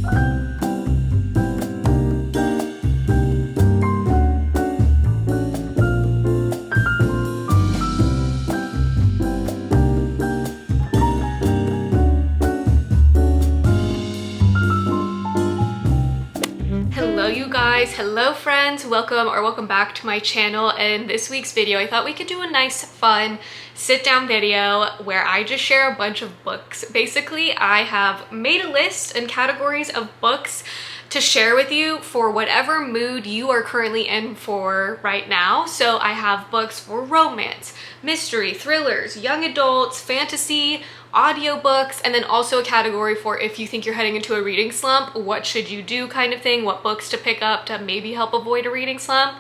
Hello you guys, hello friends, welcome back to my channel. And this week's video, I thought we could do a nice fun sit down video where I just share a bunch of books. Basically, I have made a list and categories of books to share with you for whatever mood you are currently in for right now. So I have books for romance, mystery, thrillers, young adults, fantasy, audiobooks, and then also a category for if you think you're heading into a reading slump, what should you do kind of thing, what books to pick up to maybe help avoid a reading slump.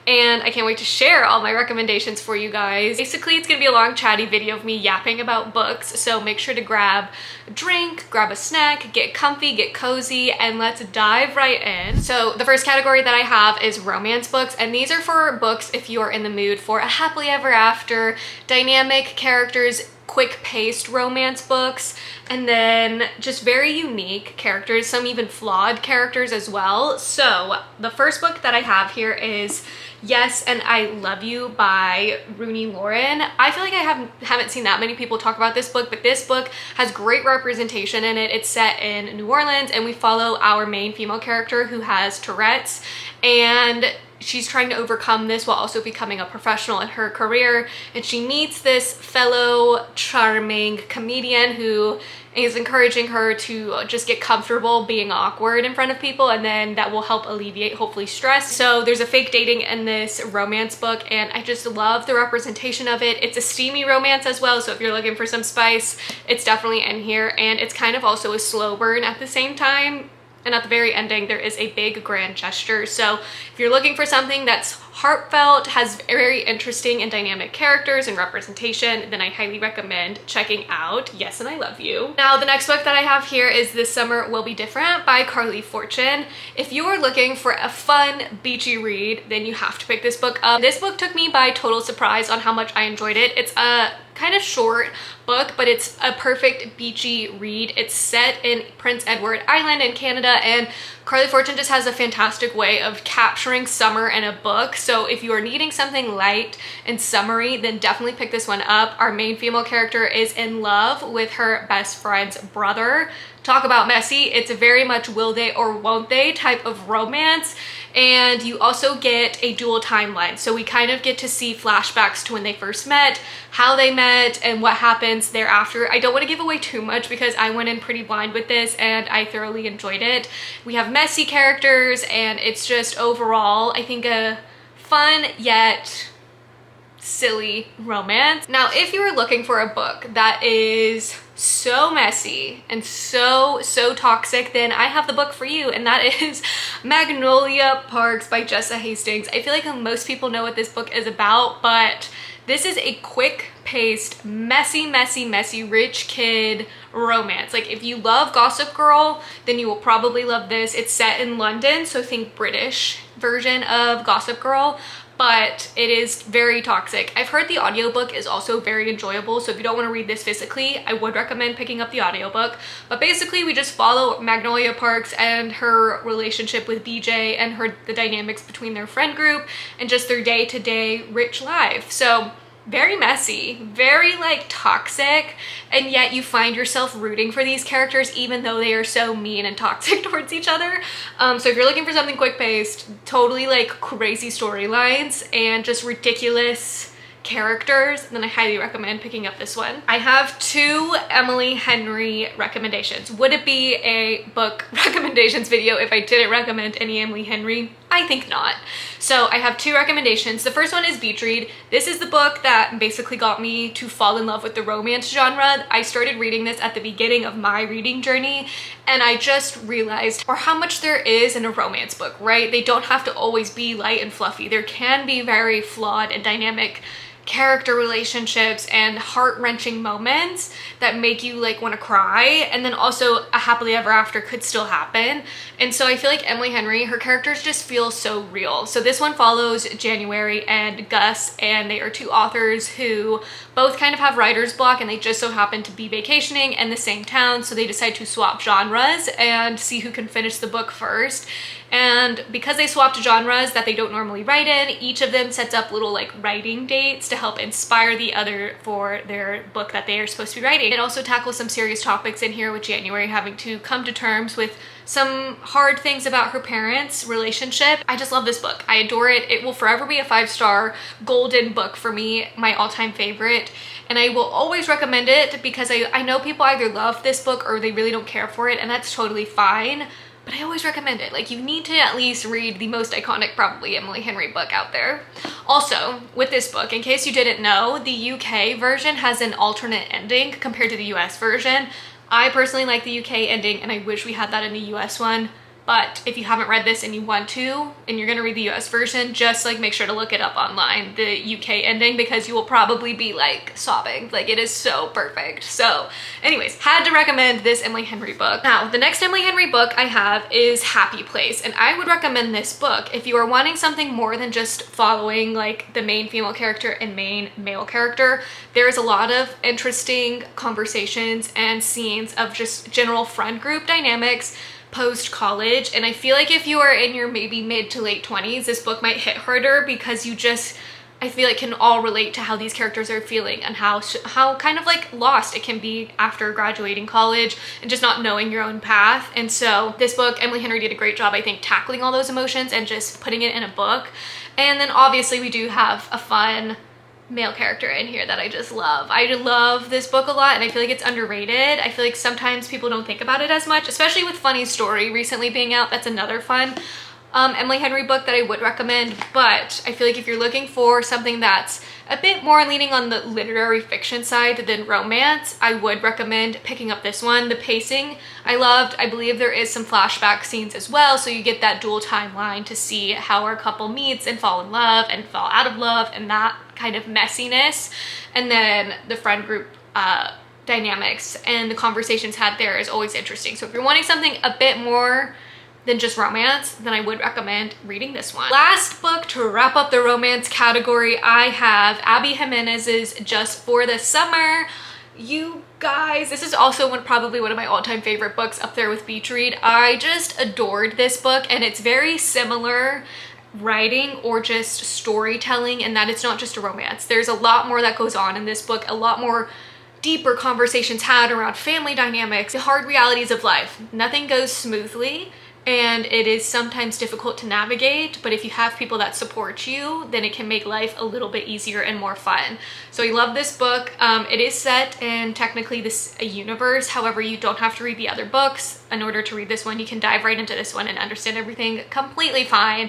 And I can't wait to share all my recommendations for you guys. Basically, it's gonna be a long chatty video of me yapping about books, so make sure to grab a drink, grab a snack, get comfy, get cozy, and let's dive right in. So the first category that I have is romance books, and these are for books if you're in the mood for a happily ever after, dynamic characters, quick-paced romance books, and then just very unique characters, some even flawed characters as well. So the first book that I have here is Yes and I Love You by Rooney Lauren. I feel like I haven't seen that many people talk about this book, but this book has great representation in it. It's set in New Orleans, and we follow our main female character who has Tourette's, and she's trying to overcome this while also becoming a professional in her career. And she meets this fellow charming comedian who is encouraging her to just get comfortable being awkward in front of people, and then that will help alleviate hopefully stress. So there's a fake dating in this romance book, and I just love the representation of it. It's a steamy romance as well, so if you're looking for some spice, it's definitely in here. And it's kind of also a slow burn at the same time. And at the very ending, there is a big grand gesture. So if you're looking for something that's heartfelt, has very interesting and dynamic characters and representation, then I highly recommend checking out Yes and I Love You. Now, the next book that I have here is This Summer Will Be Different by Carly Fortune. If you are looking for a fun, beachy read, then you have to pick this book up. This book took me by total surprise on how much I enjoyed it. It's a kind of short book, but it's a perfect beachy read. It's set in Prince Edward Island in Canada, and Carly Fortune just has a fantastic way of capturing summer in a book. So if you are needing something light and summery, then definitely pick this one up. Our main female character is in love with her best friend's brother. Talk about messy. It's a very much will they or won't they type of romance. And you also get a dual timeline. So we kind of get to see flashbacks to when they first met, how they met, and what happens thereafter. I don't want to give away too much because I went in pretty blind with this and I thoroughly enjoyed it. We have messy characters, and it's just overall, I think, a fun yet silly romance. Now, if you are looking for a book that is so messy and so toxic, then I have the book for you, and that is Magnolia Parks by Jessa Hastings. I feel like most people know what this book is about, but this is a quick-paced, messy rich kid romance. Like, if you love Gossip Girl, then you will probably love this. It's set in London, so think British version of Gossip Girl, but it is very toxic. I've heard the audiobook is also very enjoyable, so if you don't want to read this physically, I would recommend picking up the audiobook. But basically, we just follow Magnolia Parks and her relationship with BJ and the dynamics between their friend group and just their day-to-day rich life. So very messy, very like toxic, and yet you find yourself rooting for these characters even though they are so mean and toxic towards each other. So if you're looking for something quick-paced, totally like crazy storylines and just ridiculous characters, then I highly recommend picking up this one. I have two Emily Henry recommendations. Would it be a book recommendations video if I didn't recommend any Emily Henry? I think not. So I have two recommendations. The first one is Beach Read. This is the book that basically got me to fall in love with the romance genre. I started reading this at the beginning of my reading journey, and I just realized how much there is in a romance book, right? They don't have to always be light and fluffy. There can be very flawed and dynamic character relationships and heart-wrenching moments that make you like want to cry, and then also a happily ever after could still happen. And so I feel like Emily Henry, her characters just feel so real. So this one follows January and Gus, and they are two authors who both kind of have writer's block, and they just so happen to be vacationing in the same town, so they decide to swap genres and see who can finish the book first. And because they swapped genres that they don't normally write in, each of them sets up little like writing dates to help inspire the other for their book that they are supposed to be writing. It also tackles some serious topics in here, with January having to come to terms with some hard things about her parents' relationship. I just love this book. I adore it. It will forever be a 5-star golden book for me, my all-time favorite. And I will always recommend it because I know people either love this book or they really don't care for it, and that's totally fine. But I always recommend it. Like, you need to at least read the most iconic, probably, Emily Henry book out there. Also, with this book, in case you didn't know, the UK version has an alternate ending compared to the US version. I personally like the UK ending, and I wish we had that in the US one. But if you haven't read this and you want to, and you're gonna read the US version, just like make sure to look it up online, the UK ending, because you will probably be like sobbing. Like, it is so perfect. So anyways, had to recommend this Emily Henry book. Now, the next Emily Henry book I have is Happy Place, and I would recommend this book if you are wanting something more than just following like the main female character and main male character. There's a lot of interesting conversations and scenes of just general friend group dynamics post-college, and I feel like if you are in your maybe mid to late 20s, this book might hit harder because you just, I feel like, can all relate to how these characters are feeling and how kind of like lost it can be after graduating college and just not knowing your own path. And so this book, Emily Henry did a great job, I think, tackling all those emotions and just putting it in a book. And then obviously we do have a fun male character in here that I just love. I love this book a lot, and I feel like it's underrated. I feel like sometimes people don't think about it as much, especially with Funny Story recently being out. That's another fun Emily Henry book that I would recommend. But I feel like if you're looking for something that's a bit more leaning on the literary fiction side than romance, I would recommend picking up this one. The pacing I loved. I believe there is some flashback scenes as well, so you get that dual timeline to see how our couple meets and fall in love and fall out of love and that kind of messiness. And then the friend group dynamics and the conversations had there is always interesting. So if you're wanting something a bit more than just romance, then I would recommend reading this one. Last book to wrap up the romance category, I have Abby Jimenez's Just for the Summer. You guys, this is also probably one of my all-time favorite books, up there with Beach Read. I just adored this book, and it's very similar writing or just storytelling, and that it's not just a romance. There's a lot more that goes on in this book, a lot more deeper conversations had around family dynamics, the hard realities of life. Nothing goes smoothly, and it is sometimes difficult to navigate, but if you have people that support you, then it can make life a little bit easier and more fun. So I love this book. It is set in technically a universe, however, you don't have to read the other books in order to read this one. You can dive right into this one and understand everything completely fine.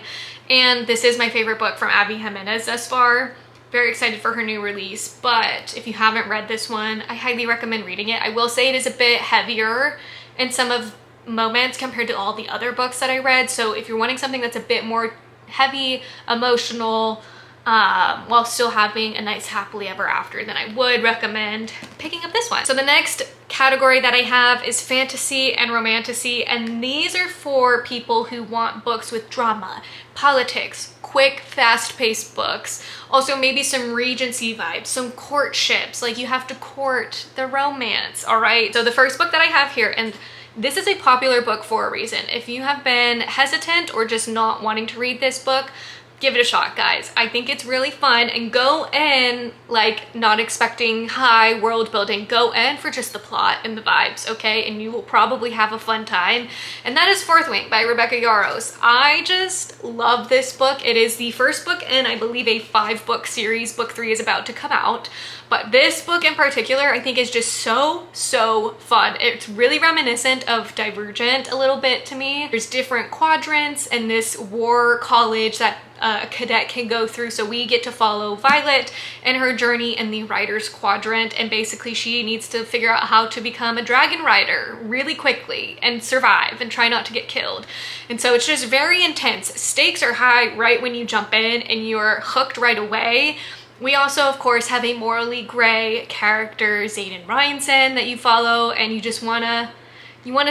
And this is my favorite book from Abby Jimenez thus far. Very excited for her new release, but if you haven't read this one, I highly recommend reading it. I will say it is a bit heavier in some of moments compared to all the other books that I read. So if you're wanting something that's a bit more heavy, emotional, while still having a nice happily ever after, then I would recommend picking up this one. So the next category that I have is fantasy and romantasy, and these are for people who want books with drama, politics, quick, fast-paced books. Also maybe some Regency vibes, some courtships, like you have to court the romance, all right? So the first book that I have here, and this is a popular book for a reason. If you have been hesitant or just not wanting to read this book, give it a shot, guys. I think it's really fun, and go in like not expecting high world building. Go in for just the plot and the vibes, okay? And you will probably have a fun time. And that is Fourth Wing by Rebecca Yarros. I just love this book. It is the first book in, I believe, a 5-book series. Book 3 is about to come out. But this book in particular, I think, is just so fun. It's really reminiscent of Divergent a little bit to me. There's different quadrants in this war college that a cadet can go through. So we get to follow Violet and her journey in the writer's quadrant, and basically she needs to figure out how to become a dragon rider really quickly and survive and try not to get killed. And so it's just very intense. Stakes are high right when you jump in, and you're hooked right away. We also, of course, have a morally gray character, Zayden Ryanson, that you follow, and you just wanna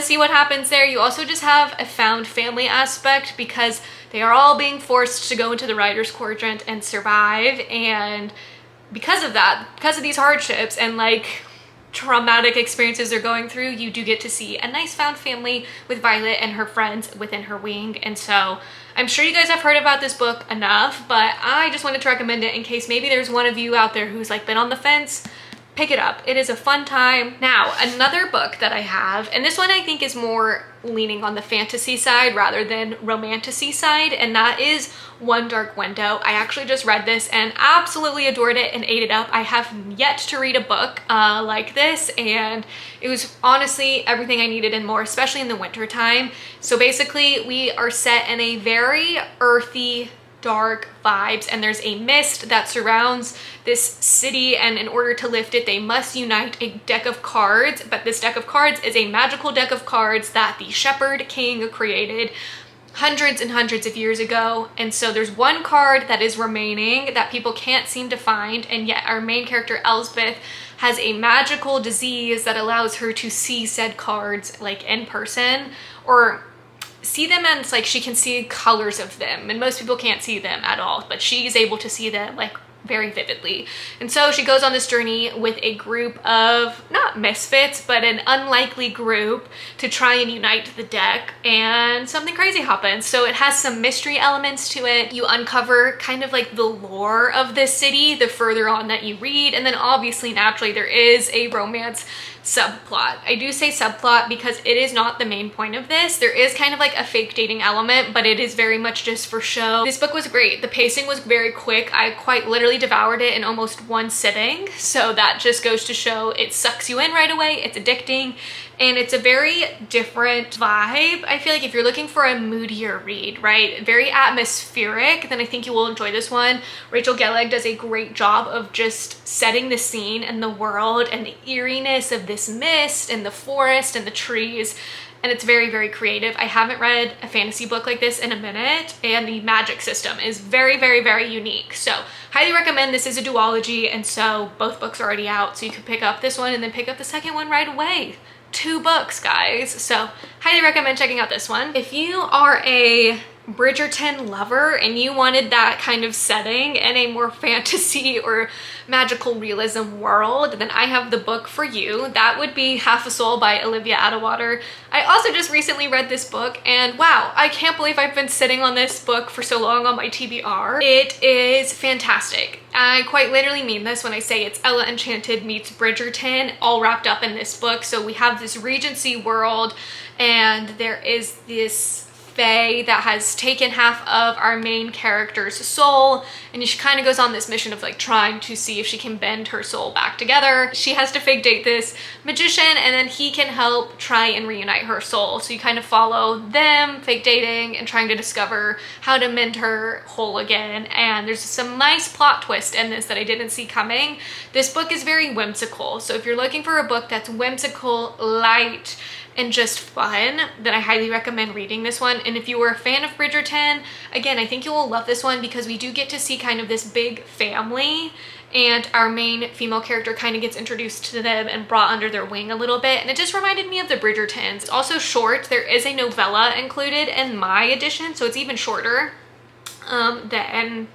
see what happens there. You also just have a found family aspect because they are all being forced to go into the Riders Quadrant and survive, and because of that, because of these hardships and like traumatic experiences they're going through, you do get to see a nice found family with Violet and her friends within her wing. And so I'm sure you guys have heard about this book enough, but I just wanted to recommend it in case maybe there's one of you out there who's like been on the fence. Pick it up. It is a fun time. Now, another book that I have, and this one I think is more leaning on the fantasy side rather than romantasy side, and that is One Dark Window. I actually just read this and absolutely adored it and ate it up. I have yet to read a book like this, and it was honestly everything I needed and more, especially in the winter time. So basically, we are set in a very earthy, dark vibes, and there's a mist that surrounds this city, and in order to lift it they must unite a deck of cards, but this deck of cards is a magical deck of cards that the Shepherd King created hundreds and hundreds of years ago. And so there's one card that is remaining that people can't seem to find, and yet our main character Elsbeth has a magical disease that allows her to see said cards like in person, or see them, and it's like she can see colors of them, and most people can't see them at all, but she's able to see them like very vividly. And so she goes on this journey with a group of, not misfits, but an unlikely group to try and unite the deck, and something crazy happens. So it has some mystery elements to it. You uncover kind of like the lore of this city the further on that you read, and then obviously naturally there is a romance subplot. I do say subplot because it is not the main point of this. There is kind of like a fake dating element, but it is very much just for show. This book was great. The pacing was very quick. I quite literally devoured it in almost one sitting. So that just goes to show it sucks you in right away. It's addicting, and it's a very different vibe. I feel like if you're looking for a moodier read, right, very atmospheric, then I think you will enjoy this one. Rachel Gelleg does a great job of just setting the scene and the world and the eeriness of this mist and the forest and the trees, and it's very, very creative. I haven't read a fantasy book like this in a minute, and the magic system is very, very, very unique. So highly recommend. This is a duology, and so both books are already out, so you can pick up this one and then pick up the second one right away. 2 books, guys. So highly recommend checking out this one. If you are a Bridgerton lover and you wanted that kind of setting in a more fantasy or magical realism world, then I have the book for you. That would be Half a Soul by Olivia Atwater. I also just recently read this book, and wow, I can't believe I've been sitting on this book for so long on my TBR. It is fantastic. I quite literally mean this when I say it's Ella Enchanted meets Bridgerton all wrapped up in this book. So we have this Regency world, and there is this fae that has taken half of our main character's soul, and she kind of goes on this mission of like trying to see if she can bend her soul back together. She has to fake date this magician, and then he can help try and reunite her soul. So you kind of follow them fake dating and trying to discover how to mend her whole again. And there's some nice plot twist in this that I didn't see coming. This book is very whimsical, so if you're looking for a book that's whimsical, light, and just fun, then I highly recommend reading this one. And if you were a fan of Bridgerton, again, I think you will love this one because we do get to see kind of this big family, and our main female character kind of gets introduced to them and brought under their wing a little bit, and it just reminded me of the Bridgertons. It's also short. There is a novella included in my edition, so it's even shorter than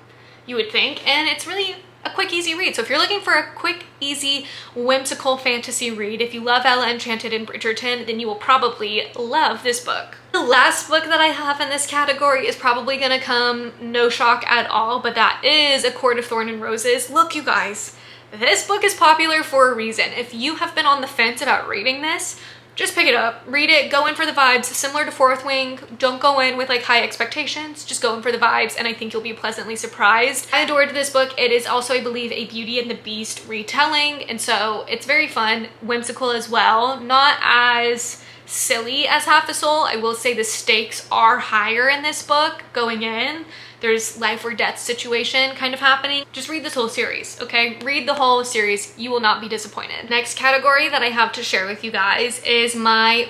you would think, and it's really a quick, easy read. So if you're looking for a quick, easy, whimsical fantasy read, if you love Ella Enchanted and Bridgerton, then you will probably love this book. The last book that I have in this category is probably gonna come no shock at all, but that is A Court of Thorn and Roses. Look, you guys, this book is popular for a reason. If you have been on the fence about reading this, just pick it up, read it, go in for the vibes. Similar to Fourth Wing, don't go in with like high expectations, just go in for the vibes, and I think you'll be pleasantly surprised. I adored this book. It is also, I believe, a Beauty and the Beast retelling, and so it's very fun, whimsical as well. Not as silly as Half a Soul. I will say the stakes are higher in this book going in. There's life or death situation kind of happening. Just read this whole series, okay? Read the whole series. You will not be disappointed. Next category that I have to share with you guys is my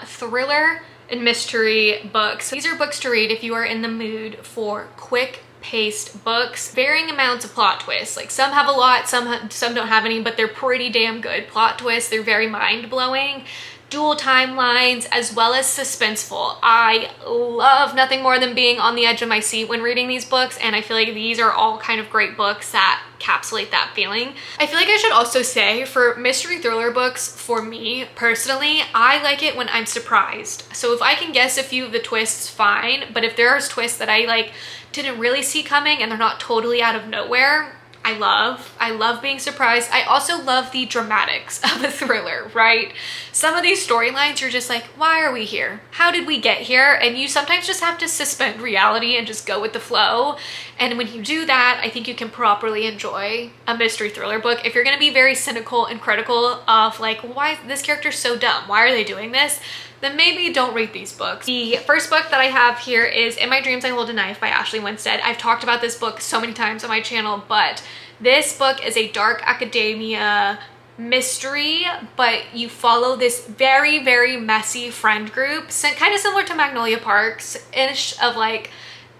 thriller and mystery books. These are books to read if you are in the mood for quick, paced books, varying amounts of plot twists. Like some have a lot, some don't have any, but they're pretty damn good plot twists. They're very mind-blowing. Dual timelines, as well as suspenseful. I love nothing more than being on the edge of my seat when reading these books, and I feel like these are all kind of great books that encapsulate that feeling. I feel like I should also say, for mystery thriller books, for me personally, I like it when I'm surprised. So if I can guess a few of the twists, fine, but if there's twists that I like didn't really see coming and they're not totally out of nowhere, I love being surprised. I also love the dramatics of a thriller, right? Some of these storylines, you're just like, why are we here? How did we get here? And you sometimes just have to suspend reality and just go with the flow. And when you do that, I think you can properly enjoy a mystery thriller book. If you're gonna be very cynical and critical of like, why is this character so dumb? Why are they doing this? Then maybe don't read these books. The first book that I have here is In My Dreams I Hold a Knife by Ashley Winstead. I've talked about this book so many times on my channel, but this book is a dark academia mystery, but you follow this very, very messy friend group, kind of similar to Magnolia Parks-ish, of like,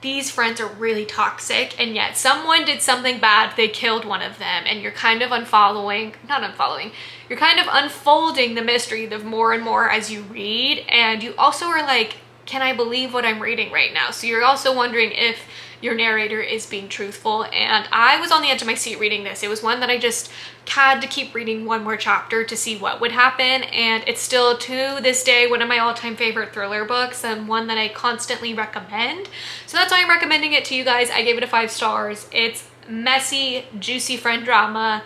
these friends are really toxic, and yet someone did something bad, they killed one of them, and you're kind of you're kind of unfolding the mystery the more and more as you read, and you also are like, can I believe what I'm reading right now? So you're also wondering if your narrator is being truthful, and I was on the edge of my seat reading this. It was one that I just had to keep reading one more chapter to see what would happen, and it's still to this day one of my all-time favorite thriller books and one that I constantly recommend. So that's why I'm recommending it to you guys. I gave it a 5 stars. It's messy, juicy friend drama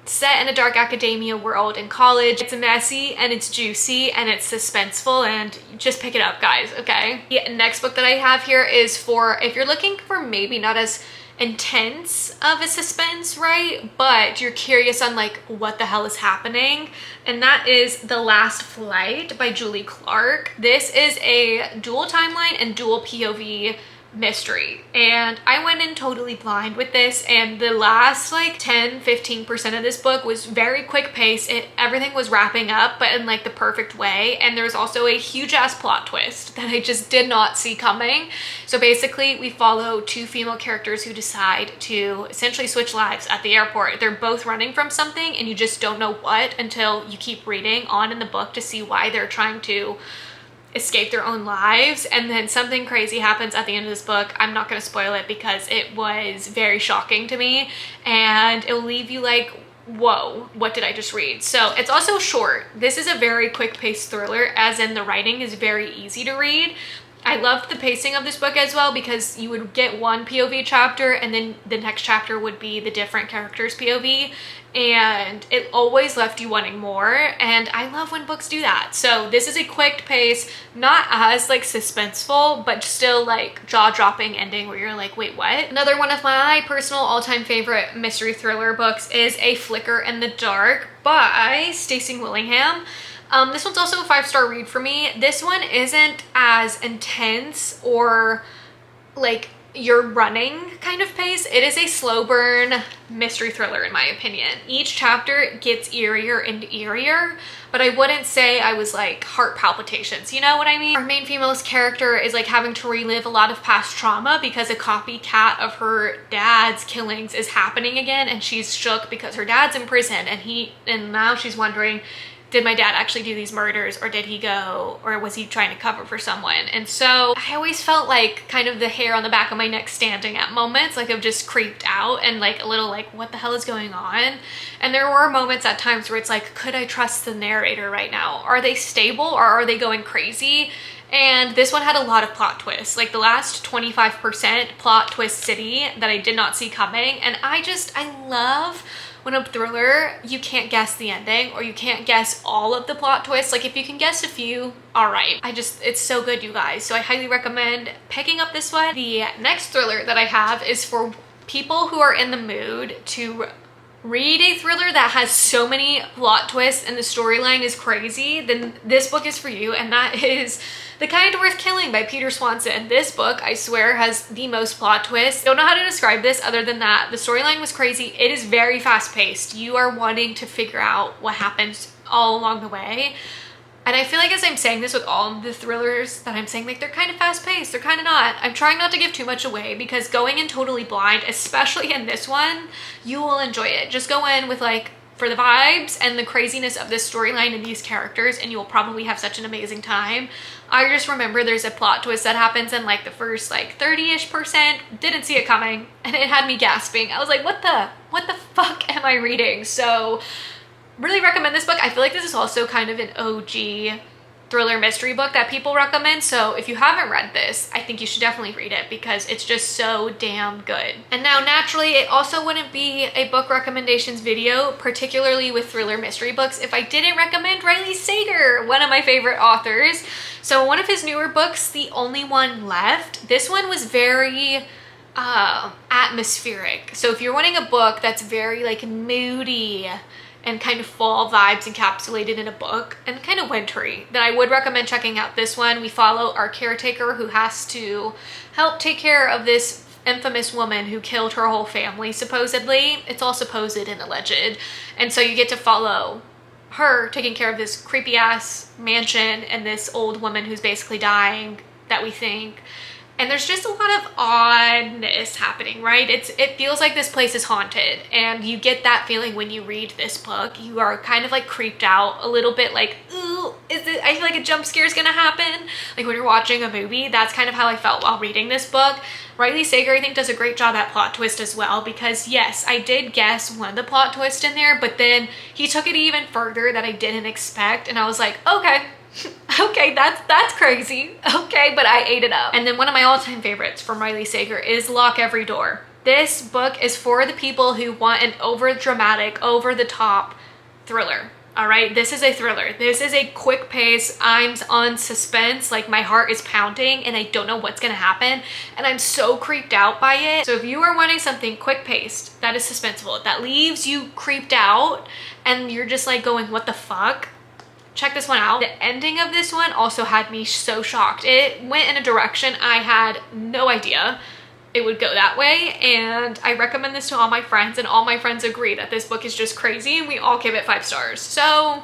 set in a dark academia world in college. It's messy and it's juicy and it's suspenseful, and just pick it up, guys, okay? The next book that I have here is for if you're looking for maybe not as intense of a suspense, right? But you're curious on like what the hell is happening. And that is The Last Flight by Julie Clark. This is a dual timeline and dual POV mystery, and I went in totally blind with this, and the last like 10-15% of this book was very quick pace. Everything was wrapping up, but in like the perfect way, and there's also a huge ass plot twist that I just did not see coming. So basically we follow 2 female characters who decide to essentially switch lives at the airport. They're both running from something, and you just don't know what until you keep reading on in the book to see why they're trying to escape their own lives. And then something crazy happens at the end of this book. I'm not going to spoil it because it was very shocking to me, and it'll leave you like, whoa, what did I just read? So it's also short. This is a very quick paced thriller, as in the writing is very easy to read. I loved the pacing of this book as well, because you would get one POV chapter and then the next chapter would be the different characters' POV, and it always left you wanting more, and I love when books do that. So this is a quick pace, not as like suspenseful, but still like jaw-dropping ending where you're like, wait, what? Another one of my personal all-time favorite mystery thriller books is A Flicker in the Dark by Stacey Willingham. This one's also a 5-star read for me. This one isn't as intense or like you're running kind of pace. It is a slow burn mystery thriller in my opinion. Each chapter gets eerier and eerier, but I wouldn't say I was like heart palpitations, you know what I mean? Our main female's character is like having to relive a lot of past trauma because a copycat of her dad's killings is happening again, and she's shook because her dad's in prison, and now she's wondering, did my dad actually do these murders, or did he go, or was he trying to cover for someone? And so I always felt like kind of the hair on the back of my neck standing at moments, like I've just creeped out and like a little like, what the hell is going on? And there were moments at times where it's like, could I trust the narrator right now? Are they stable or are they going crazy? And this one had a lot of plot twists, like the last 25% plot twist city that I did not see coming. And I love when a thriller, you can't guess the ending, or you can't guess all of the plot twists. Like if you can guess a few, all right. It's so good, you guys. So I highly recommend picking up this one. The next thriller that I have is for people who are in the mood to read a thriller that has so many plot twists and the storyline is crazy. Then this book is for you, and that is The Kind Worth Killing by Peter Swanson. This book, I swear, has the most plot twists. Don't know how to describe this other than that the storyline was crazy. It is very fast paced. You are wanting to figure out what happens all along the way. And I feel like as I'm saying this with all of the thrillers that I'm saying, like, they're kind of fast paced, they're kind of not. I'm trying not to give too much away because going in totally blind, especially in this one, you will enjoy it. Just go in with like, for the vibes and the craziness of this storyline and these characters, and you'll probably have such an amazing time. I just remember there's a plot twist that happens in like the first like 30-ish%, didn't see it coming, and it had me gasping. I was like, what the fuck am I reading? So really recommend this book. I feel like this is also kind of an OG thriller mystery book that people recommend. So if you haven't read this, I think you should definitely read it because it's just so damn good. And now naturally, it also wouldn't be a book recommendations video, particularly with thriller mystery books, if I didn't recommend Riley Sager, one of my favorite authors. So one of his newer books, The Only One Left, this one was very atmospheric. So if you're wanting a book that's very like moody and kind of fall vibes encapsulated in a book and kind of wintry, then I would recommend checking out this one. We follow our caretaker who has to help take care of this infamous woman who killed her whole family, supposedly. It's all supposed and alleged. And so you get to follow her taking care of this creepy ass mansion and this old woman who's basically dying that we think. And there's just a lot of oddness happening, right? It feels like this place is haunted, and you get that feeling when you read this book. You are kind of like creeped out a little bit, like, ooh, I feel like a jump scare is gonna happen. Like when you're watching a movie, that's kind of how I felt while reading this book. Riley Sager, I think, does a great job at plot twist as well, because yes, I did guess one of the plot twists in there, but then he took it even further that I didn't expect, and I was like, okay. Okay, that's crazy. Okay, but I ate it up. And then one of my all-time favorites from Riley Sager is Lock Every Door. This book is for the people who want an over-dramatic, over-the-top thriller. All right, this is a thriller. This is a quick pace. I'm on suspense, like my heart is pounding and I don't know what's gonna happen. And I'm so creeped out by it. So if you are wanting something quick paced, that is suspenseful, that leaves you creeped out and you're just like going, what the fuck? Check this one out. The ending of this one also had me so shocked. It went in a direction I had no idea it would go that way, and I recommend this to all my friends, and all my friends agree that this book is just crazy, and we all give it 5 stars. So,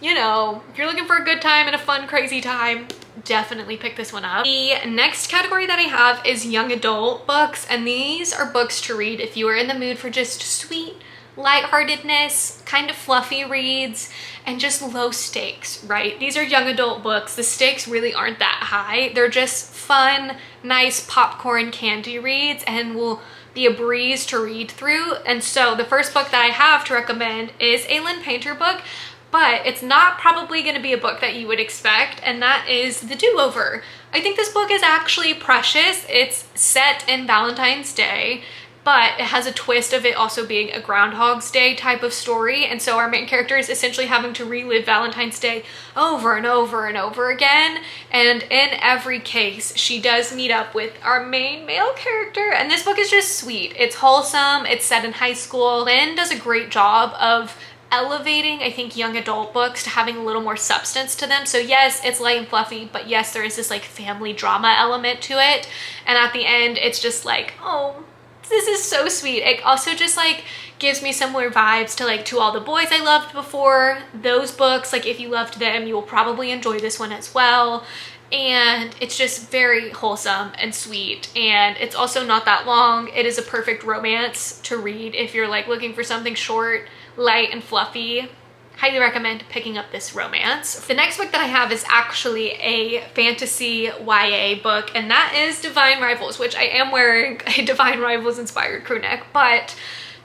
you know, if you're looking for a good time and a fun, crazy time, definitely pick this one up. The next category that I have is young adult books, and these are books to read if you are in the mood for just sweet lightheartedness, kind of fluffy reads, and just low stakes, right? These are young adult books. The stakes really aren't that high. They're just fun, nice popcorn candy reads and will be a breeze to read through. And so the first book that I have to recommend is a Lynn Painter book, but it's not probably going to be a book that you would expect, and that is The Do-Over. I think this book is actually precious. It's set in Valentine's Day, but it has a twist of it also being a Groundhog's Day type of story. And so our main character is essentially having to relive Valentine's Day over and over and over again. And in every case, she does meet up with our main male character. And this book is just sweet. It's wholesome. It's set in high school. Lynn does a great job of elevating, I think, young adult books to having a little more substance to them. So yes, it's light and fluffy, but yes, there is this like family drama element to it. And at the end, it's just like, oh, this is so sweet. It also just like gives me similar vibes to like To All the Boys I Loved Before. Those books, like if you loved them, you will probably enjoy this one as well. And it's just very wholesome and sweet, and it's also not that long. It is a perfect romance to read if you're like looking for something short, light, and fluffy. Highly recommend picking up this romance. The next book that I have is actually a fantasy YA book, and that is Divine Rivals, which I am wearing a Divine Rivals inspired crew neck, but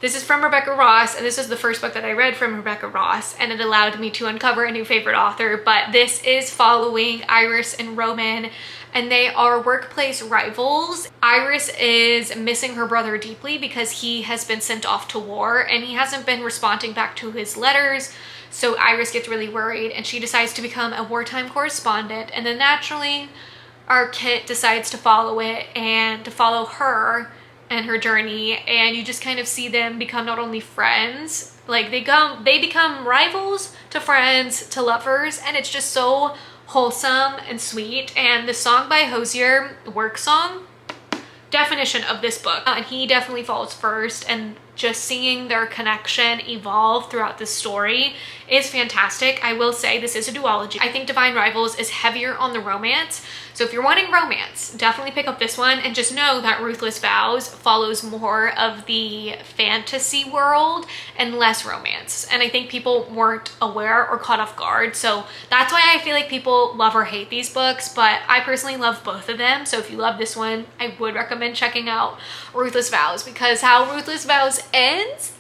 this is from Rebecca Ross, and this is the first book that I read from Rebecca Ross, and it allowed me to uncover a new favorite author. But this is following Iris and Roman, and they are workplace rivals. Iris is missing her brother deeply because he has been sent off to war and he hasn't been responding back to his letters. So Iris gets really worried and she decides to become a wartime correspondent, and then naturally our Kit decides to follow it and to follow her and her journey, and you just kind of see them become not only friends, like they become rivals to friends to lovers, and it's just so wholesome and sweet. And the song by Hosier, Work Song, definition of this book, and he definitely falls first, and just seeing their connection evolve throughout the story is fantastic. I will say this is a duology. I think Divine Rivals is heavier on the romance. So if you're wanting romance, definitely pick up this one, and just know that Ruthless Vows follows more of the fantasy world and less romance. And I think people weren't aware or caught off guard. So that's why I feel like people love or hate these books, but I personally love both of them. So if you love this one, I would recommend checking out Ruthless Vows, because how Ruthless Vows ends,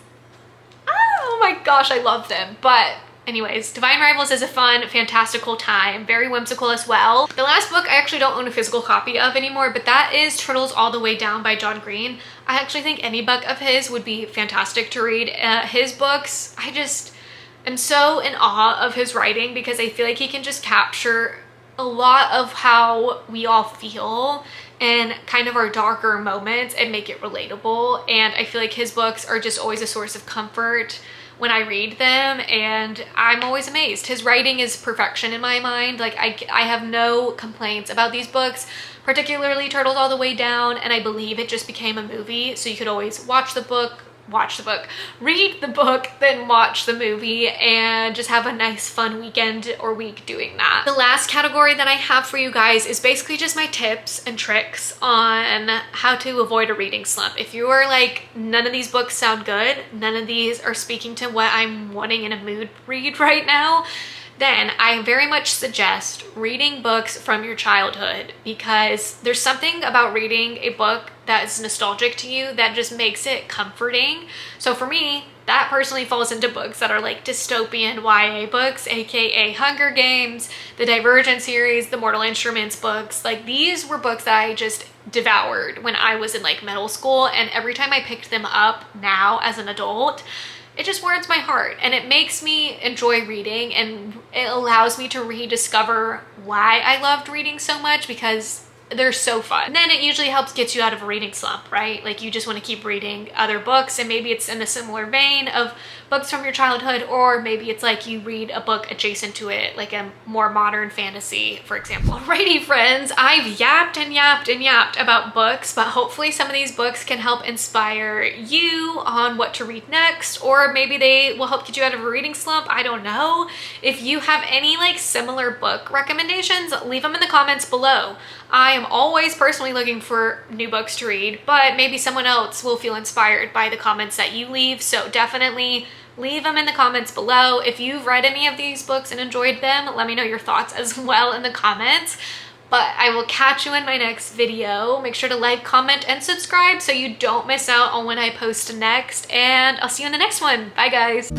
oh my gosh, I love them. But anyways, Divine Rivals is a fun, fantastical time, very whimsical as well. The last book I actually don't own a physical copy of anymore, but that is Turtles All the Way Down by John Green. I actually think any book of his would be fantastic to read. His books, I just am so in awe of his writing, because I feel like he can just capture a lot of how we all feel and kind of our darker moments and make it relatable. And I feel like his books are just always a source of comfort when I read them, and I'm always amazed. His writing is perfection in my mind. Like I have no complaints about these books, particularly Turtles All the Way Down, and I believe it just became a movie, so you could always read the book, then watch the movie, and just have a nice fun weekend or week doing that. The last category that I have for you guys is basically just my tips and tricks on how to avoid a reading slump. If you are like, none of these books sound good, none of these are speaking to what I'm wanting in a mood read right now, then I very much suggest reading books from your childhood, because there's something about reading a book that is nostalgic to you that just makes it comforting. So for me, that personally falls into books that are like dystopian YA books, aka Hunger Games, the Divergent series, the Mortal Instruments books. Like, these were books that I just devoured when I was in like middle school, and every time I picked them up now as an adult, it just warms my heart, and it makes me enjoy reading, and it allows me to rediscover why I loved reading so much, because they're so fun. And then it usually helps get you out of a reading slump, right? Like, you just want to keep reading other books, and maybe it's in a similar vein of books from your childhood, or maybe it's like you read a book adjacent to it, like a more modern fantasy, for example. Alrighty, friends, I've yapped and yapped and yapped about books, but hopefully some of these books can help inspire you on what to read next, or maybe they will help get you out of a reading slump. I don't know. If you have any like similar book recommendations, leave them in the comments below. I am always personally looking for new books to read, but maybe someone else will feel inspired by the comments that you leave. So definitely leave them in the comments below. If you've read any of these books and enjoyed them, let me know your thoughts as well in the comments. But I will catch you in my next video. Make sure to like, comment, and subscribe so you don't miss out on when I post next. And I'll see you in the next one. Bye, guys.